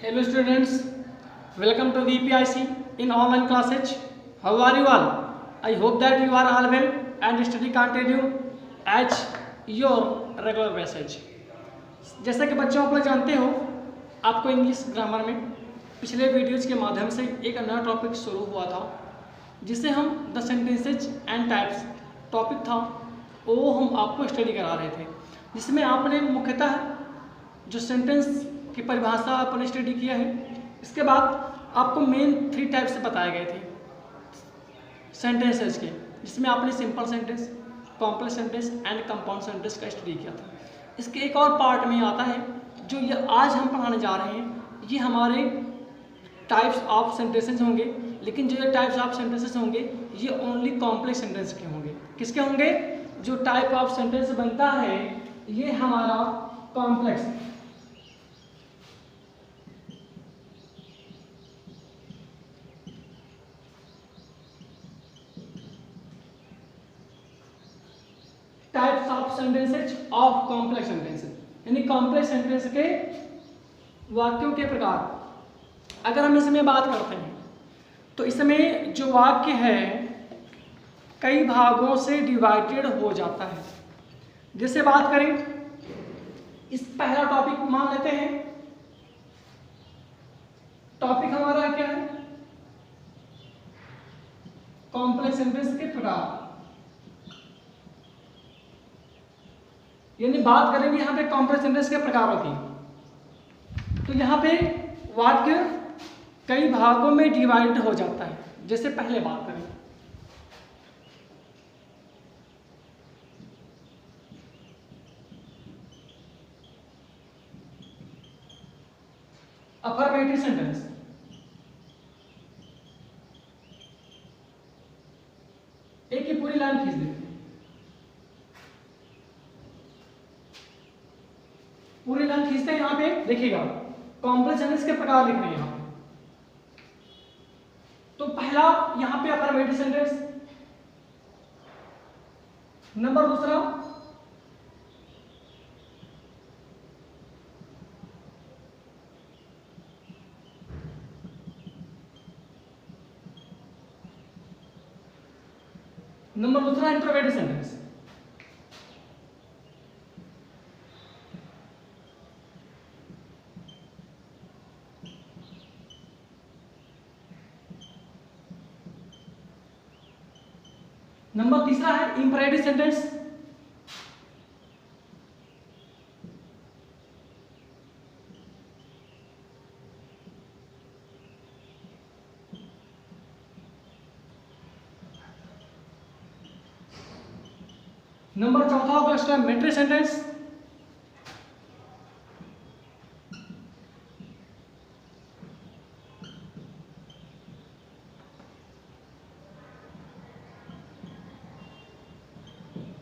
Hello students, welcome to VPIC in online classes. How are you all? I hope that you are all well and study continue as your regular passage. जैसा कि बच्चों आप लोग जानते हो, आपको English grammar में पिछले वीडियोज के माध्यम से एक नया टॉपिक शुरू हुआ था जिसे हम the sentences and types topic था वो हम आपको स्टडी करा रहे थे, जिसमें आपने मुख्यतः जो सेंटेंस की परिभाषा आपने स्टडी किया है। इसके बाद आपको मेन 3 टाइप्स बताए गए थे सेंटेंसेस के, जिसमें आपने simple sentence, complex sentence and compound sentence का स्टडी किया था। इसके एक और पार्ट में आता है जो ये आज हम पढ़ाने जा रहे हैं, ये हमारे टाइप्स ऑफ सेंटेंसेस होंगे, लेकिन जो ये टाइप्स ऑफ सेंटेंसेस होंगे ये ओनली कॉम्प्लेक्स सेंटेंस के होंगे। किसके होंगे? जो टाइप ऑफ सेंटेंस बनता है ये हमारा complex types of sentences of complex sentences, यानी कॉम्प्लेक्स सेंटेंस के वाक्यों के प्रकार। अगर हम इसमें बात करते हैं तो इसमें जो वाक्य है कई भागों से डिवाइडेड हो जाता है। जैसे बात करें, इस पहला टॉपिक मान लेते हैं। टॉपिक हमारा क्या है? कॉम्प्लेक्स सेंटेंस के प्रकार, यानी बात करेंगे यहाँ पे कॉम्प्लेक्स सेंटेंस के प्रकारों की। तो यहाँ पे वाक्य कई भागों में डिवाइड हो जाता है। जैसे पहले बात करें, अफर्मेटिव सेंटेंस। एक ही पूरी लाइन खींच देते हैं, पूरी लाइन खींचते हैं। यहाँ पे देखिएगा कॉम्प्लेक्स सेंटेंस के प्रकार लिख रहे हैं यहाँ पे। तो पहला यहाँ पे अफर्मेटिव सेंटेंस, नंबर दूसरा इंट्रोगेटिव सेंटेंस। नंबर तीसरा है इंपरेटिव सेंटेंस। नंबर चौथा होगा एक्सक्लेमेटरी सेंटेंस।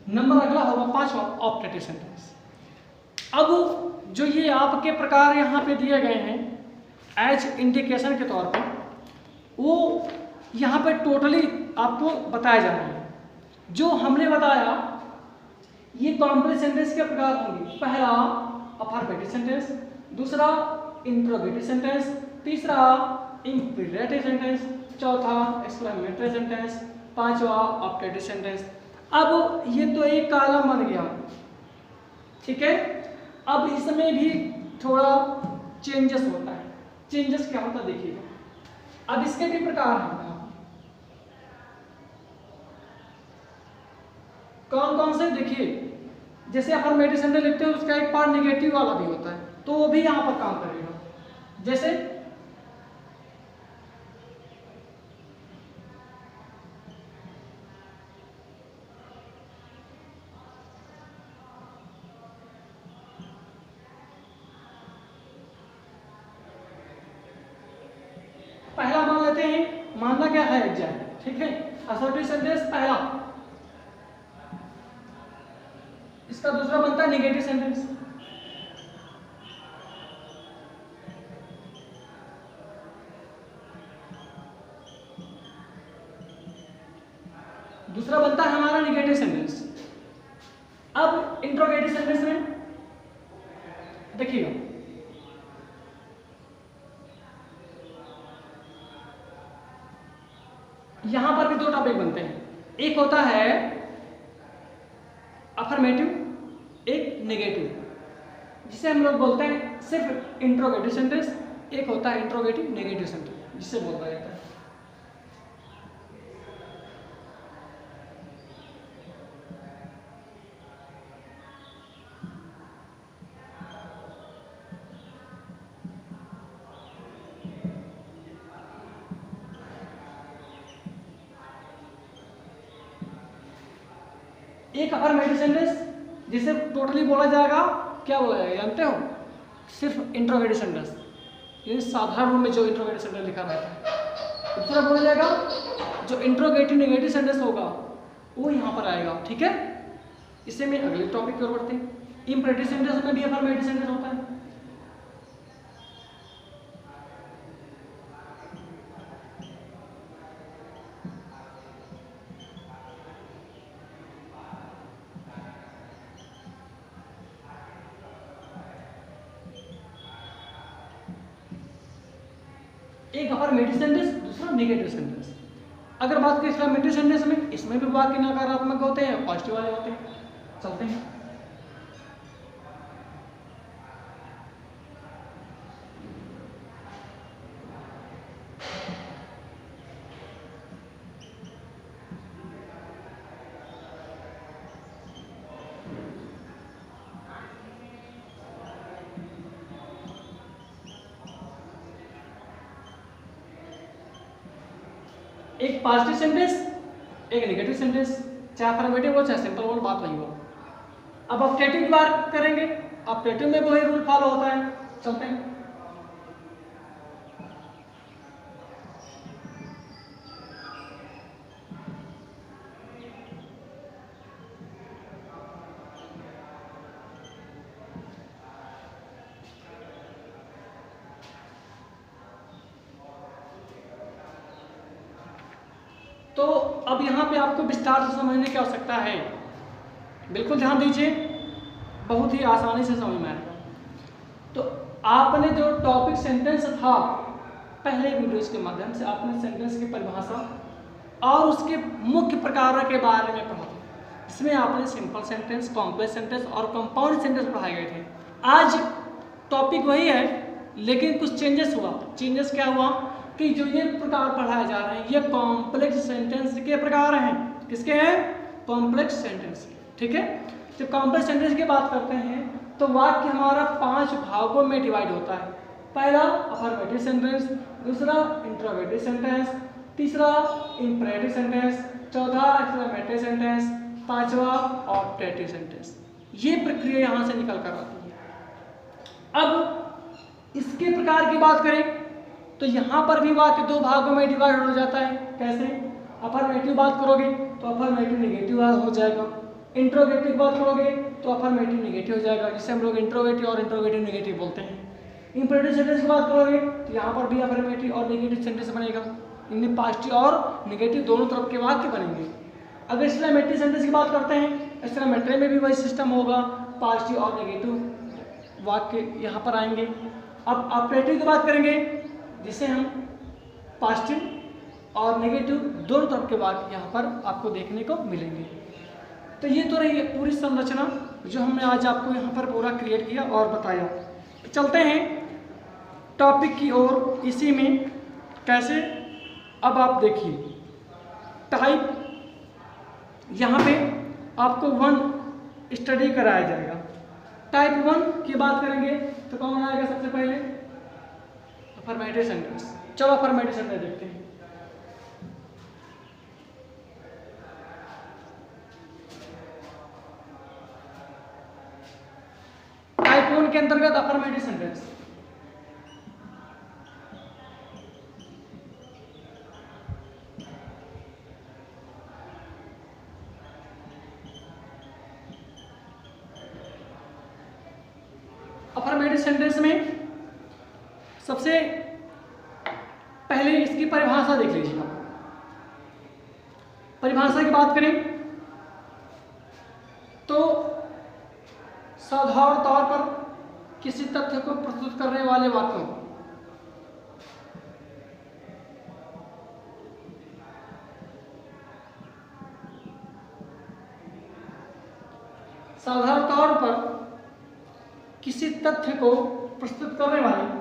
नंबर अगला होगा पांचवा ऑप्टेटिव सेंटेंस। अब जो ये आपके प्रकार यहाँ पे दिए गए हैं एज इंडिकेशन के तौर पे, वो यहाँ पे टोटली आपको बताया जा रहा है। जो हमने बताया ये कॉम्प्लेक्स सेंटेंस के प्रकार होंगे। पहला अफर्मेटिव सेंटेंस, दूसरा इंट्रोगेटिव सेंटेंस, तीसरा इंपरेटिव सेंटेंस, चौथा एक्सक्लेमेटरी सेंटेंस, पांचवा ऑप्टेटिव सेंटेंस। अब ये तो एक कॉलम बन गया, ठीक है। अब इसमें भी थोड़ा चेंजेस होता है। चेंजेस क्या होता है देखिएगा। अब इसके भी प्रकार हैं। कौन कौन से? देखिए, जैसे अफर्मेटिव सेंटेंस लिखते हैं उसका एक पार्ट नेगेटिव वाला भी होता है, तो वो भी यहां पर काम करेगा। जैसे पहला मान लेते हैं, मानना क्या है एग्जैक्ट, ठीक है। असर्टिव सेंटेंस पहला, इसका दूसरा बनता है नेगेटिव सेंटेंस। दूसरा बनता है हमारा नेगेटिव सेंटेंस। अब इंट्रोगेटिव सेंटेंस में देखिएगा, दो टॉपिक बनते हैं, एक होता है अफर्मेटिव, एक नेगेटिव, जिसे हम लोग बोलते हैं सिर्फ इंट्रोगेटिव सेंटेंस, एक होता है इंट्रोगेटिव नेगेटिव सेंटेंस जिसे बोला जाता है। एक अफर्मेटिव सेंटेंस जिसे टोटली बोला जाएगा, क्या बोला जाएगा जानते हो? सिर्फ इंट्रोगेटिव सेंटेंस, यानी साधारण रूप में जो इंट्रोगेटिव सेंटेंस लिखा रहता है। दूसरा बोला जाएगा जो इंट्रोगेटिव नेगेटिव सेंटेंस होगा वो यहाँ पर आएगा, ठीक है। इससे में अगले टॉपिक की ओर बढ़ते हैं। इंपरेटिव सेंटेंस में भी अफर्मेटिव सेंटेंस होता है। एक अफर्मेटिव सेंटेंस, दूसरा नेगेटिव सेंटेंस। अगर बात करें अफर्मेटिव सेंटेंस में, इसमें भी वाक्य नकारात्मक होते हैं, पॉजिटिव वाले होते हैं। चलते हैं। एक पॉजिटिव सेंटेंस, एक नेगेटिव सेंटेंस, चाहे अफर्मेटिव हो चाहे सिंपल हो, बात वही हो। अब ऑप्टेटिव की बात करेंगे, ऑप्टेटिव में वही रूल फॉलो होता है। चलते हैं। तो अब यहाँ पे आपको विस्तार से समझने की आवश्यकता है, बिल्कुल ध्यान दीजिए, बहुत ही आसानी से समझ में आएगा। तो आपने जो टॉपिक सेंटेंस था, पहले वीडियोस के माध्यम से आपने सेंटेंस की परिभाषा और उसके मुख्य प्रकार के बारे में पढ़ा। इसमें आपने सिंपल सेंटेंस, कॉम्प्लेक्स सेंटेंस और कंपाउंड सेंटेंस पढ़ाए गए थे। आज टॉपिक वही है, लेकिन कुछ चेंजेस हुआ। चेंजेस क्या हुआ कि जो ये प्रकार पढ़ाए जा रहे हैं ये कॉम्प्लेक्स सेंटेंस के प्रकार हैं। किसके हैं? कॉम्प्लेक्स सेंटेंस, ठीक है। जब कॉम्प्लेक्स सेंटेंस की बात करते हैं तो वाक्य हमारा 5 भागों में डिवाइड होता है। पहला अफर्मेटिव सेंटेंस, दूसरा इंट्रोगेटिव सेंटेंस, तीसरा इंपरेटिव सेंटेंस, चौथा एक्सक्लेमेटरी सेंटेंस, पांचवा ऑप्टेटिव सेंटेंस। ये प्रक्रिया यहाँ से निकल कर आती है। अब इसके प्रकार की बात करें तो यहाँ पर भी वाक्य 2 भागों में डिवाइड हो जाता है। कैसे? अफर्मेटिव बात करोगे तो अफर्मेटिव नेगेटिव हो जाएगा, इंट्रोगेटिव बात करोगे तो अफर्मेटिव नेगेटिव हो जाएगा, जिसे हम लोग इंट्रोगेटिव और इंट्रोगेटिव नेगेटिव बोलते हैं। इंपरेटिव सेंटेंस की बात करोगे तो यहाँ पर भी अफर्मेटिव और नेगेटिव सेंटेंस बनेगा, इनमें पॉजिटिव और नेगेटिव दोनों तरफ के वाक्य बनेंगे। अगर एक्सक्लेमेटरी सेंटेंस की बात करते हैं, एक्सक्लेमेटरी में भी वही सिस्टम होगा, पॉजिटिव और नेगेटिव वाक्य यहाँ पर आएंगे। अब ऑपरेटिव की बात करेंगे, जिसे हम पॉजिटिव और नेगेटिव दोनों तरफ के वाक्य यहाँ पर आपको देखने को मिलेंगे। तो ये तो रही पूरी संरचना जो हमने आज आपको यहाँ पर पूरा क्रिएट किया और बताया। चलते हैं टॉपिक की ओर। इसी में कैसे, अब आप देखिए टाइप, यहाँ पे आपको 1 स्टडी कराया जाएगा। टाइप 1 की बात करेंगे तो कौन आएगा सबसे पहले? Affirmative sentence. चलो अफर्मेटिव सेंटेंस देखते हैं। टाइप 1 के अंतर्गत अफर्मेटिव सेंटेंस। अफर्मेटिव सेंटेंस में सबसे पहले इसकी परिभाषा देख लीजिए। परिभाषा की बात करें तो साधारण तौर पर किसी तथ्य को प्रस्तुत करने वाले वाक्यों, किसी तथ्य को प्रस्तुत करने वाले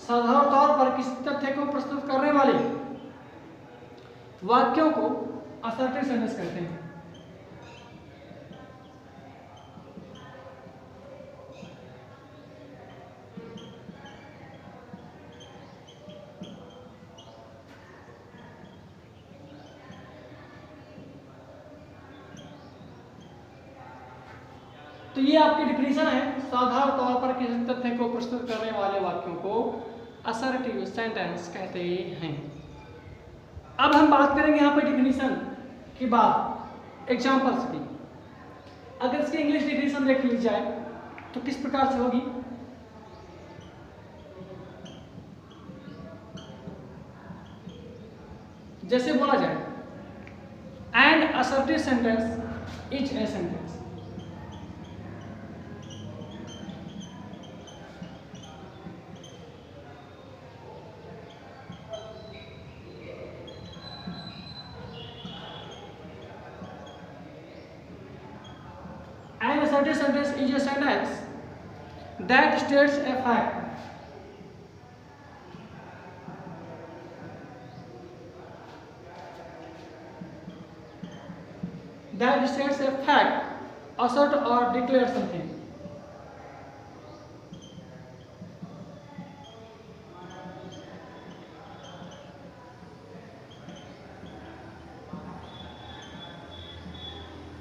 साधारण तौर पर किसी तथ्य को प्रस्तुत करने वाले वाक्यों को असर्टिव सेंटेंस कहते हैं। तो ये आपकी डिफिनीशन है, साधारण तौर पर किसी तथ्य को प्रस्तुत करने वाले वाक्यों को असर्टिव सेंटेंस कहते हैं। अब हम बात करेंगे यहाँ पर डिफिनीशन के बाद एग्जांपल्स की। अगर इसकी इंग्लिश डिफिनीशन देख ली जाए तो किस प्रकार से होगी। जैसे बोला जाए and assertive sentence is a sentence. An assertive sentence is a sentence that states a fact. That states a fact, assert or declare something.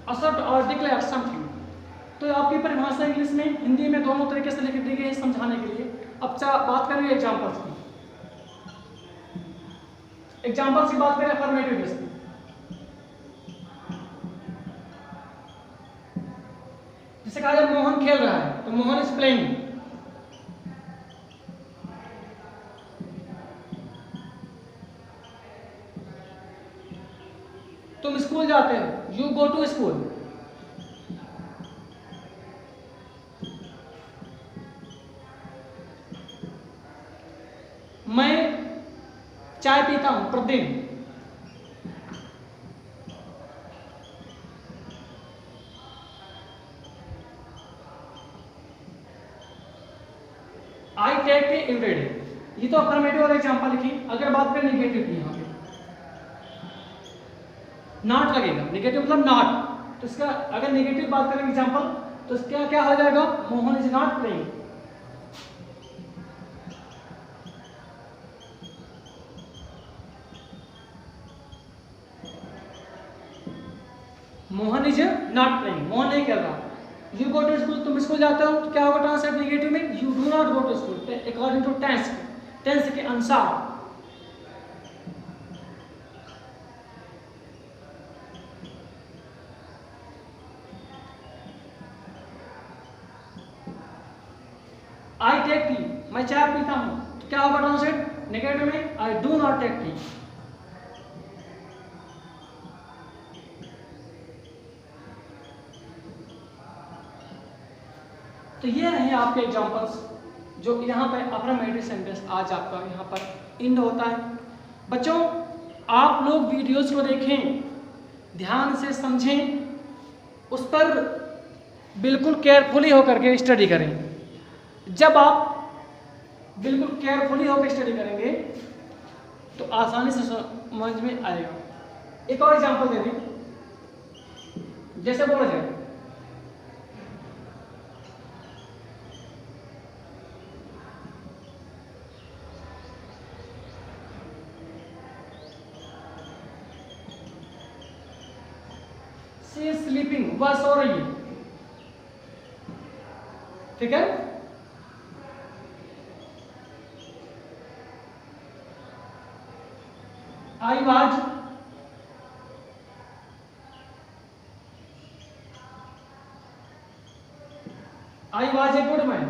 Assert or declare something. तो आपकी परिभाषा इंग्लिश में हिंदी में दोनों तरीके से लिख दी गई है समझाने के लिए। अब बात करेंगे एग्जांपल्स की। एग्जांपल्स की बात करें अफर्मेटिव केस की। जैसे कहा जाए मोहन खेल रहा है तो मोहन इज प्लेइंग। तुम स्कूल जाते हो, यू गो टू स्कूल। मैं चाय पीता हूं प्रतिदिन। I take tea every day. ये तो अफर्मेटिव और एग्जांपल लिखी। अगर बात करें निगेटिव की, यहां पे नॉट लगेगा। निगेटिव मतलब नॉट। तो इसका अगर निगेटिव बात करें एग्जांपल तो इसका क्या हो जाएगा, Mohan is not playing. Mohan is not playing, Mohan नहीं खेल रहा। यू गो टू स्कूल, तुम स्कूल जाते हो तो क्या होगा ट्रांसलेट निगेटिव में, you do not go to school according to tense, tense के अनुसार। आई टेक टी, मैं चाय पीता हूं तो क्या होगा ट्रांसलेट नेगेटिव में, I do not take tea. तो ये रहे आपके एग्जांपल्स जो यहाँ पे अफर्मेटिव सेंटेंस आज आपका यहाँ पर इंड होता है। बच्चों आप लोग वीडियोस को देखें, ध्यान से समझें, उस पर बिल्कुल केयरफुली होकर के स्टडी करें। जब आप बिल्कुल केयरफुली होकर स्टडी करेंगे तो आसानी से समझ में आएगा। एक और एग्जांपल दे दें। जैसे बोला जाए शी इज स्लीपिंग, वह सो रही है। ठीक है, I was, I was a good man.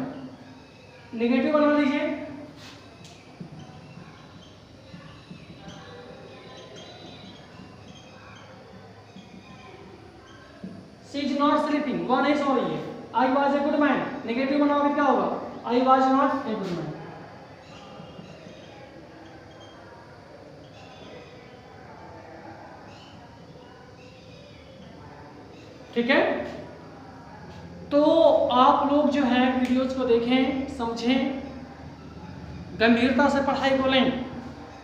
Negative बना लीजिए, शी इज नॉट स्लीपिंग, वह नहीं सो रही है। I was a good man, negative बनाओगे क्या होगा, I was not a good man. ठीक है, तो आप लोग जो है वीडियोज को देखें, समझें, गंभीरता से पढ़ाई को लें,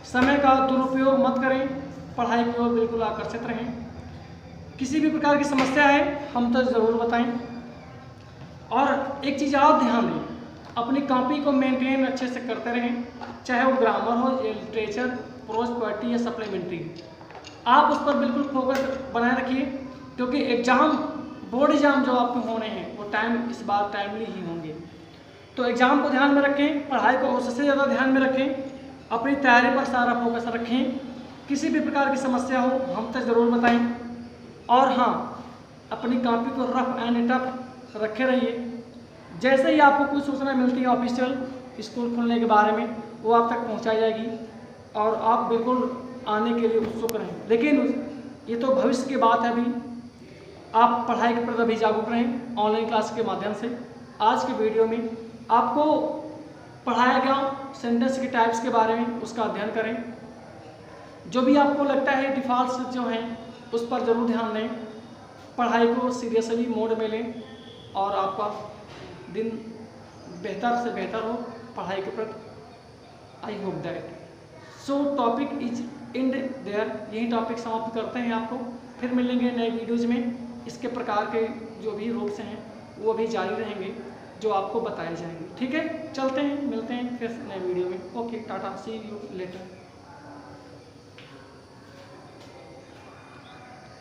समय का दुरुपयोग मत करें, पढ़ाई की ओर बिल्कुल आकर्षित रहें। किसी भी प्रकार की समस्या है हम तक ज़रूर बताएं। और एक चीज़ और ध्यान दें, अपनी कॉपी को मेंटेन अच्छे से करते रहें, चाहे वो ग्रामर हो या लिटरेचर, प्रोज, पोएट्री या सप्लीमेंट्री, आप उस पर बिल्कुल फोकस बनाए रखिए, क्योंकि एग्ज़ाम, बोर्ड एग्ज़ाम जो आपके होने हैं वो इस बार टाइमली ही होंगे। तो एग्ज़ाम को ध्यान में रखें, पढ़ाई को उससे ज़्यादा ध्यान में रखें, अपनी तैयारी पर सारा फोकस रखें। किसी भी प्रकार की समस्या हो हम तक ज़रूर बताएं। और हाँ, अपनी कॉपी को रफ एंड टफ रखे रहिए। जैसे ही आपको कोई सूचना मिलती है ऑफिशियल स्कूल खुलने के बारे में, वो आप तक पहुंचाई जाएगी और आप बिल्कुल आने के लिए उत्सुक रहें। लेकिन ये तो भविष्य की बात है, अभी आप पढ़ाई के प्रति अभी जागरूक रहें ऑनलाइन क्लास के माध्यम से। आज के वीडियो में आपको पढ़ाया गया सेंटेंस के टाइप्स के बारे में, उसका अध्ययन करें। जो भी आपको लगता है डिफ़ॉल्ट्स जो हैं उस पर ज़रूर ध्यान दें, पढ़ाई को सीरियसली मोड में लें और आपका दिन बेहतर से बेहतर हो पढ़ाई के प्रति। I hope that so topic is end there. यही टॉपिक समाप्त करते हैं। आपको फिर मिलेंगे नए वीडियोज़ में। इसके प्रकार के जो भी रूप्स हैं वो भी जारी रहेंगे, जो आपको बताए जाएंगे। ठीक है, चलते हैं, मिलते हैं फिर नए वीडियो में। Okay, tata, see you letter.